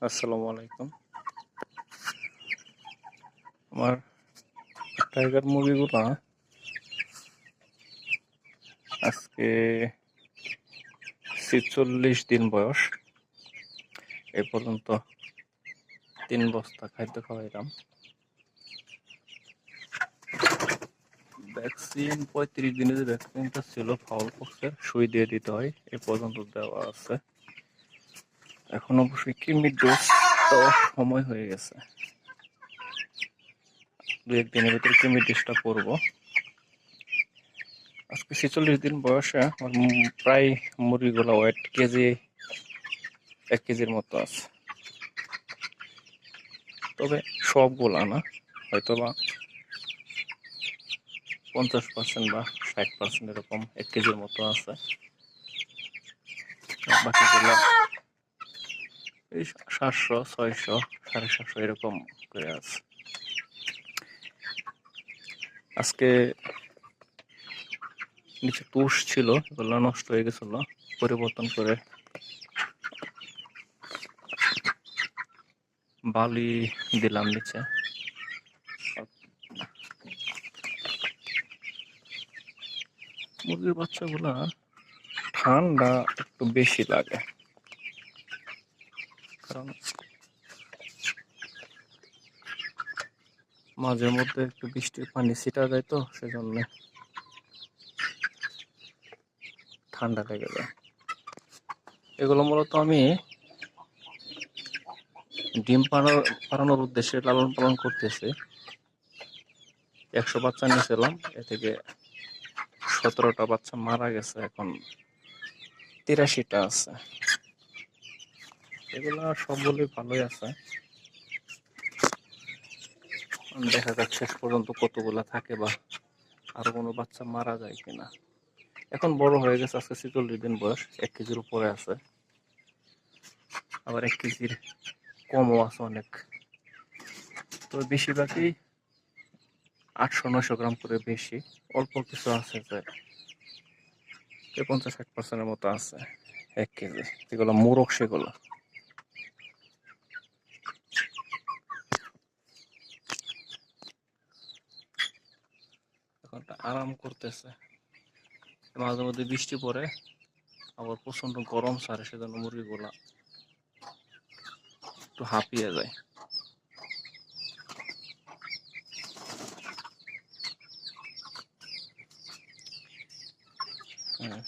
আসসালামু আলাইকুম। আমার টাইগার মুরগিগুলা আজকে ৪৬ দিন বয়স। এ পর্যন্ত ৩ বস্তা খাদ্য খাওয়াইলাম। ভ্যাকসিন ৩৫ দিনে যে ভ্যাকসিনটা ছিল ফাউল পক্সের, সুই দিয়ে দিতে হয়, এ পর্যন্ত দেওয়া আছে। এখন অবশ্যই কৃমির ডোজ দেওয়ার সময় হয়ে গেছে। ২-১ দিনের ভিতরে কৃমির ডোজটা করবো। আজকে ৪৬ দিন বয়সে আমার প্রায় মুরগিগুলো ওয়েট ১ কেজির মতো আছে। তবে সবগুলা না, হয়তোবা ৫০% বা ৬০% এরকম ১ কেজির মতো আছে। বাকিগুলো এই ৭০০, ৬০০, ৭৫০ এরকম করে আছে। আজকে নিচে তুষ ছিল, এগুলো নষ্ট হয়ে গেছিল, পরিবর্তন করে বালি দিলাম নিচে। মুরগির বাচ্চাগুলা ঠান্ডা একটু বেশি লাগে, কারণ মাঝে মধ্যে একটু বৃষ্টির পানি ছিটা যায়, তো সেজন্য ঠান্ডা লেগে যায়। এগুলো মূলত আমি ডিম পাড়ানোর উদ্দেশ্যে লালন পালন করতেছি। ১০০ বাচ্চা নিয়েছিলাম, এ থেকে ১৭টা বাচ্চা মারা গেছে, এখন ৮৩টা আছে। এগুলো সবগুলোই ভালোই আছে। দেখা যাক শেষ পর্যন্ত কতগুলা থাকে বা আরো কোনো বাচ্চা মারা যায় কিনা। এখন বড় হয়ে গেছে, আজকে ৪৬ দিন বয়স, ১ কেজির উপরে আছে, আবার ১ কেজির কমও আছে অনেক। তো বেশিরভাগই ৮০০-৯০০ গ্রাম করে বেশি, অল্প কিছু আছে যে ৫০-৬০% মতো আছে ১ কেজি। এগুলো মোরগ, সেগুলো এখন আরাম করতেছে। মাঝে মধ্যে বৃষ্টি পড়ে, আবার প্রচন্ড গরম ছাড়ে, সেজন্য মুরগিগুলা একটু হাঁপিয়ে যায়। হ্যাঁ।